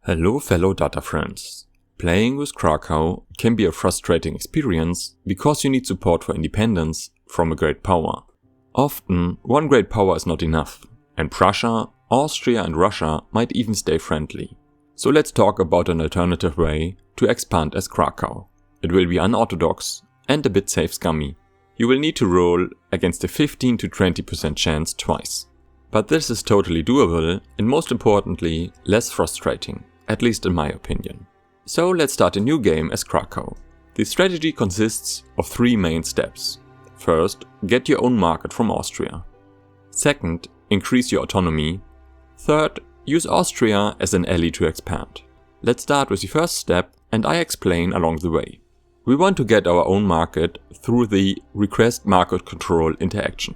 Hello fellow data friends. Playing with Krakow can be a frustrating experience because you need support for independence from a great power. Often, one great power is not enough, and Prussia, Austria and Russia might even stay friendly. So let's talk about an alternative way to expand as Krakow. It will be unorthodox and a bit safe scummy. You will need to roll against a 15 to 20% chance twice. But this is totally doable and most importantly, less frustrating, at least in my opinion. So let's start a new game as Krakow. The strategy consists of three main steps. First, get your own market from Austria. Second, increase your autonomy. Third, use Austria as an ally to expand. Let's start with the first step and I explain along the way. We want to get our own market through the request market control interaction.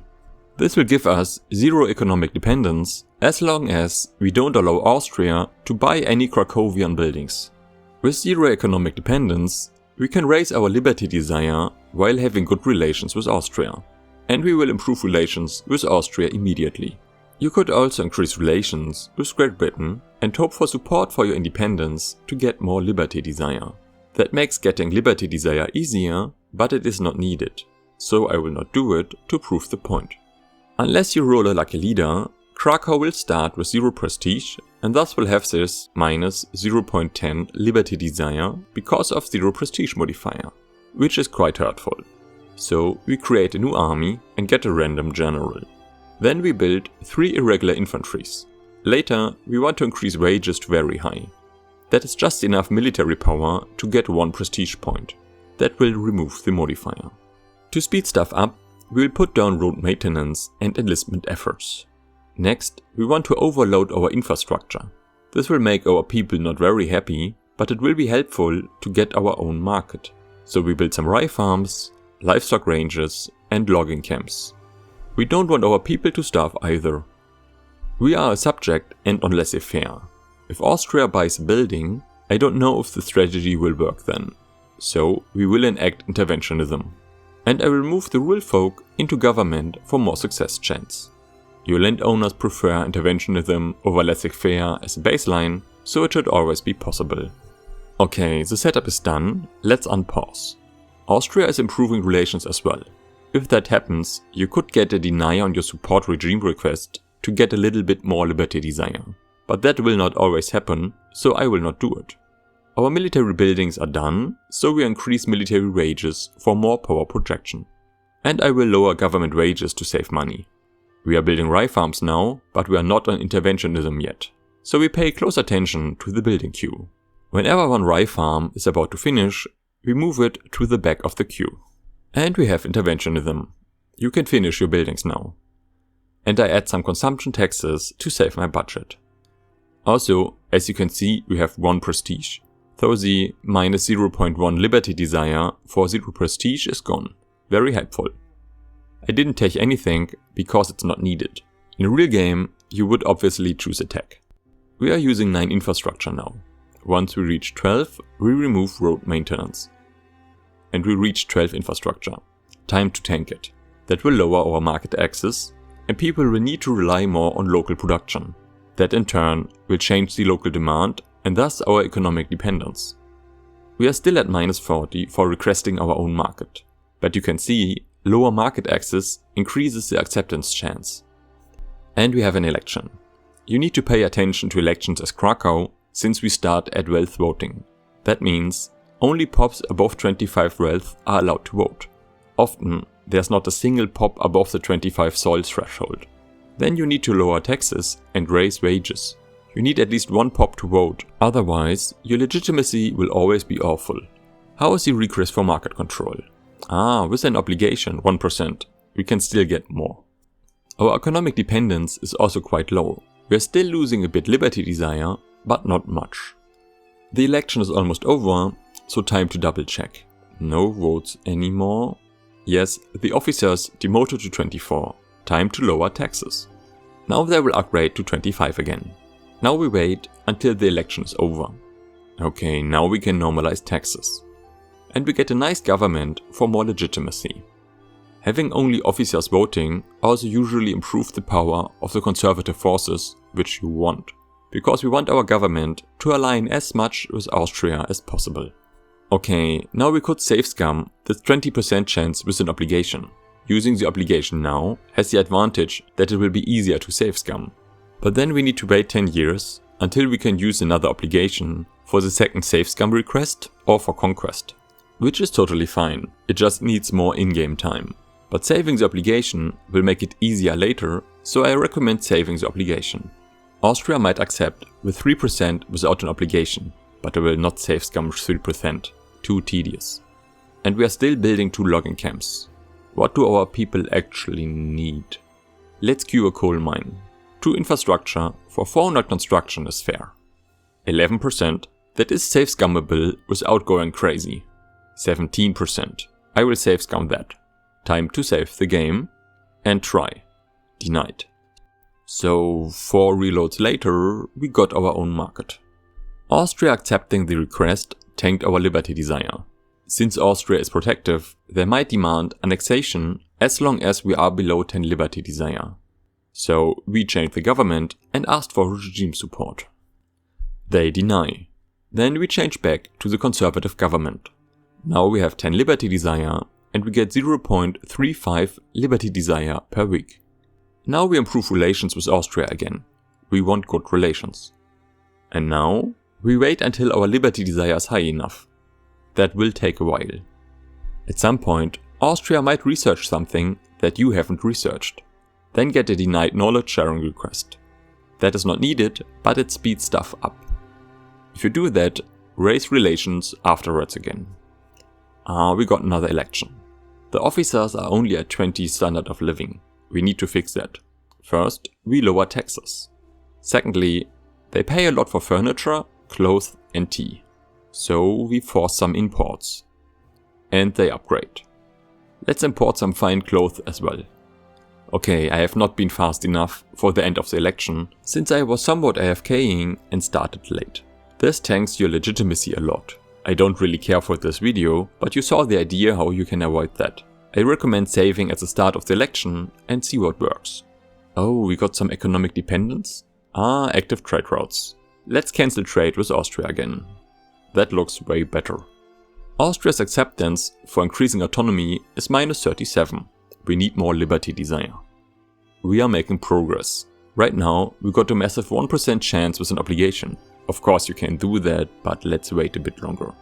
This will give us zero economic dependence as long as we don't allow Austria to buy any Krakowian buildings. With zero economic dependence, we can raise our liberty desire while having good relations with Austria. And we will improve relations with Austria immediately. You could also increase relations with Great Britain and hope for support for your independence to get more liberty desire. That makes getting liberty desire easier, but it is not needed. So I will not do it to prove the point. Unless you roll a lucky leader, Krakow will start with 0 prestige and thus will have this minus 0.10 liberty desire because of 0 prestige modifier, which is quite hurtful. So we create a new army and get a random general. Then we build 3 irregular infantries. Later we want to increase wages to very high. That is just enough military power to get 1 prestige point. That will remove the modifier. To speed stuff up, we will put down road maintenance and enlistment efforts. Next, we want to overload our infrastructure. This will make our people not very happy, but it will be helpful to get our own market. So we build some rye farms, livestock ranges and logging camps. We don't want our people to starve either. We are a subject and on laissez-faire. If Austria buys a building, I don't know if the strategy will work then. So we will enact interventionism. And I will move the rural folk into government for more success chance. Your landowners prefer interventionism over laissez-faire as a baseline, so it should always be possible. Okay, the setup is done, let's unpause. Austria is improving relations as well. If that happens, you could get a deny on your support regime request to get a little bit more liberty desire. But that will not always happen, so I will not do it. Our military buildings are done, so we increase military wages for more power projection. And I will lower government wages to save money. We are building rye farms now, but we are not on interventionism yet. So we pay close attention to the building queue. Whenever one rye farm is about to finish, we move it to the back of the queue. And we have interventionism. You can finish your buildings now. And I add some consumption taxes to save my budget. Also, as you can see, we have 1 prestige. So the minus 0.1 liberty desire for 0 prestige is gone. Very helpful. I didn't take anything because it's not needed. In a real game, you would obviously choose attack. We are using 9 infrastructure now. Once we reach 12, we remove road maintenance. And we reach 12 infrastructure. Time to tank it. That will lower our market access and people will need to rely more on local production. That in turn will change the local demand and thus our economic dependence. We are still at minus 40 for requesting our own market, but you can see lower market access increases the acceptance chance. And we have an election. You need to pay attention to elections as Krakow since we start at wealth voting. That means only pops above 25 wealth are allowed to vote. Often there's not a single pop above the 25 soil threshold. Then you need to lower taxes and raise wages. You need at least 1 pop to vote, otherwise your legitimacy will always be awful. How is the request for market control? With an obligation, 1%, we can still get more. Our economic dependence is also quite low. We are still losing a bit liberty desire, but not much. The election is almost over, so time to double check. No votes anymore. Yes, the officers demoted to 24. Time to lower taxes. Now they will upgrade to 25 again. Now we wait until the election is over. Okay, now we can normalize taxes. And we get a nice government for more legitimacy. Having only officers voting also usually improves the power of the conservative forces, which you want. because we want our government to align as much with Austria as possible. Okay, now we could save scum this 20% chance with an obligation. Using the obligation now has the advantage that it will be easier to save scum. But then we need to wait 10 years until we can use another obligation for the second save scum request or for conquest. Which is totally fine, it just needs more in-game time. But saving the obligation will make it easier later, so I recommend saving the obligation. Austria might accept with 3% without an obligation, but I will not save scum with 3%, too tedious. And we are still building 2 logging camps. What do our people actually need? Let's queue a coal mine. 2 infrastructure for 400 construction is fair. 11%, that is save scummable without going crazy. 17%, I will save scum that. Time to save the game and try. Denied. So 4 reloads later, we got our own market. Austria accepting the request tanked our liberty desire. Since Austria is protective, they might demand annexation as long as we are below 10 liberty desire. So we changed the government and asked for regime support. They deny. Then we change back to the conservative government. Now we have 10 liberty desire and we get 0.35 liberty desire per week. Now we improve relations with Austria again. We want good relations. And now we wait until our liberty desire is high enough. That will take a while. At some point, Austria might research something that you haven't researched. Then get a denied knowledge sharing request. That is not needed, but it speeds stuff up. If you do that, raise relations afterwards again. We got another election. The officers are only at 20 standard of living. We need to fix that. First, we lower taxes. Secondly, they pay a lot for furniture, clothes and tea. So we force some imports. And they upgrade. Let's import some fine clothes as well. Okay, I have not been fast enough for the end of the election, since I was somewhat AFKing and started late. This tanks your legitimacy a lot. I don't really care for this video, but you saw the idea how you can avoid that. I recommend saving at the start of the election and see what works. Oh, we got some economic dependence? Active trade routes. Let's cancel trade with Austria again. That looks way better. Austria's acceptance for increasing autonomy is -37. We need more liberty desire. We are making progress. Right now, we got a massive 1% chance with an obligation. Of course you can do that, but let's wait a bit longer.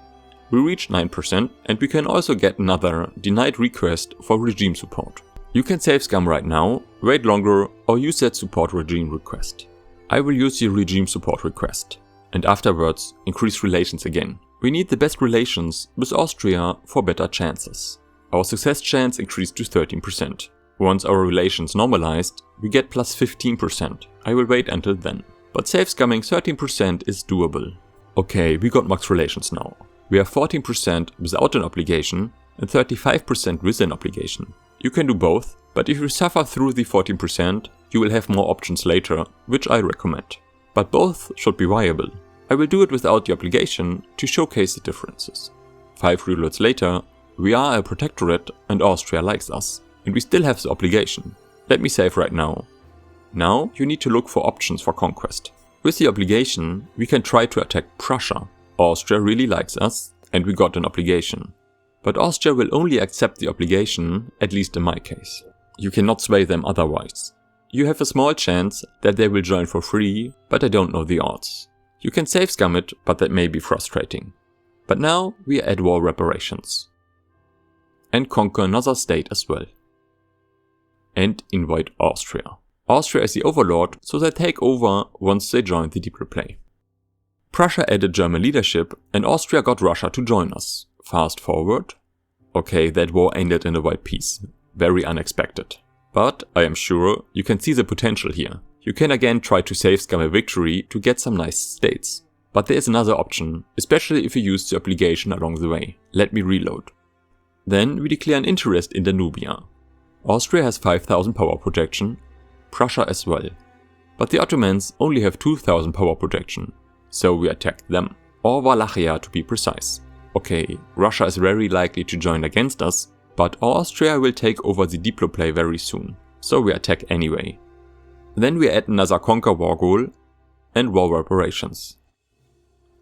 We reached 9% and we can also get another denied request for regime support. You can save scum right now, wait longer or use that support regime request. I will use the regime support request and afterwards increase relations again. We need the best relations with Austria for better chances. Our success chance increased to 13%. Once our relations normalized, we get plus 15%. I will wait until then. But save scumming 13% is doable. Okay, we got max relations now. We have 14% without an obligation and 35% with an obligation. You can do both, but if you suffer through the 14%, you will have more options later, which I recommend. But both should be viable. I will do it without the obligation to showcase the differences. 5 reloads later, we are a protectorate and Austria likes us, and we still have the obligation. Let me save right now. Now you need to look for options for conquest. With the obligation, we can try to attack Prussia. Austria really likes us, and we got an obligation. But Austria will only accept the obligation, at least in my case. You cannot sway them otherwise. You have a small chance that they will join for free, but I don't know the odds. You can save scum it, but that may be frustrating. But now we are at war reparations. And conquer another state as well. And invite Austria. Austria is the overlord, so they take over once they join the Diplo play. Prussia added German leadership and Austria got Russia to join us. Fast forward. Okay, that war ended in a white peace. Very unexpected. But I am sure you can see the potential here. You can again try to save scum a victory to get some nice states. But there is another option, especially if you use the obligation along the way. Let me reload. Then we declare an interest in Danubia. Austria has 5000 power projection, Prussia as well. But the Ottomans only have 2000 power projection, so we attack them. Or Wallachia to be precise. Okay, Russia is very likely to join against us, but Austria will take over the Diplo play very soon, so we attack anyway. Then we add another conquer war goal, and war reparations.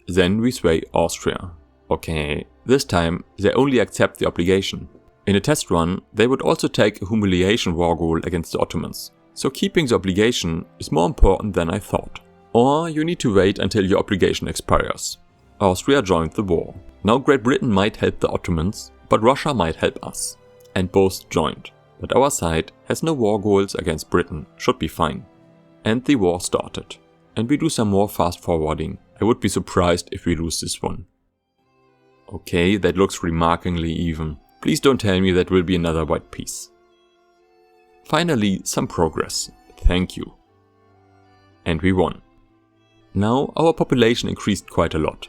Then we sway Austria. Okay, this time they only accept the obligation. In a test run, they would also take a humiliation war goal against the Ottomans. So keeping the obligation is more important than I thought. Or you need to wait until your obligation expires. Austria joined the war. Now Great Britain might help the Ottomans, but Russia might help us. And both joined. But our side has no war goals against Britain, should be fine. And the war started. And we do some more fast forwarding. I would be surprised if we lose this one. Okay, that looks remarkably even. Please don't tell me that will be another white piece. Finally, some progress. Thank you. And we won. Now our population increased quite a lot.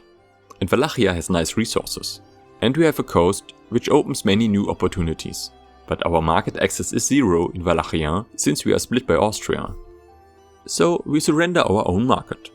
And Wallachia has nice resources. And we have a coast which opens many new opportunities. But our market access is 0 in Wallachia since we are split by Austria. So we surrender our own market.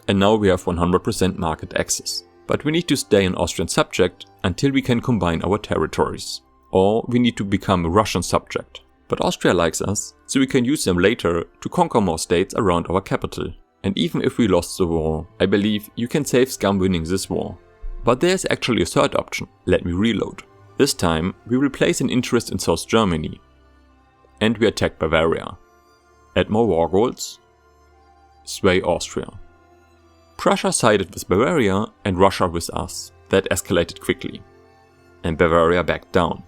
And now we have 100% market access. But we need to stay an Austrian subject until we can combine our territories. Or we need to become a Russian subject. But Austria likes us, so we can use them later to conquer more states around our capital. And even if we lost the war, I believe you can save scum winning this war. But there's actually a third option. Let me reload. This time we will place an interest in South Germany. And we attack Bavaria. Add more war goals. Sway Austria. Prussia sided with Bavaria and Russia with us. That escalated quickly. And Bavaria backed down.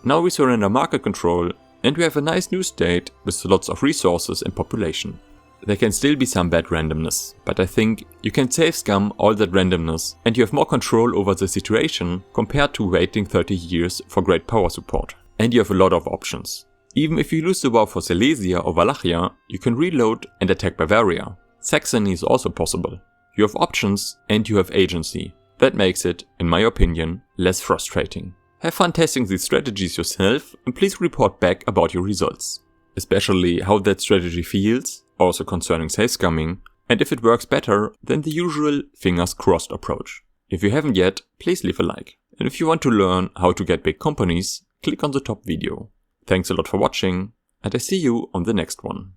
Now we surrender market control and we have a nice new state with lots of resources and population. There can still be some bad randomness, but I think you can save scum all that randomness and you have more control over the situation compared to waiting 30 years for great power support. And you have a lot of options. Even if you lose the war for Silesia or Wallachia, you can reload and attack Bavaria. Saxony is also possible. You have options and you have agency. That makes it, in my opinion, less frustrating. Have fun testing these strategies yourself and please report back about your results. Especially how that strategy feels, also concerning save scumming, and if it works better than the usual fingers crossed approach. If you haven't yet, please leave a like. And if you want to learn how to get big companies, click on the top video. Thanks a lot for watching, and I see you on the next one.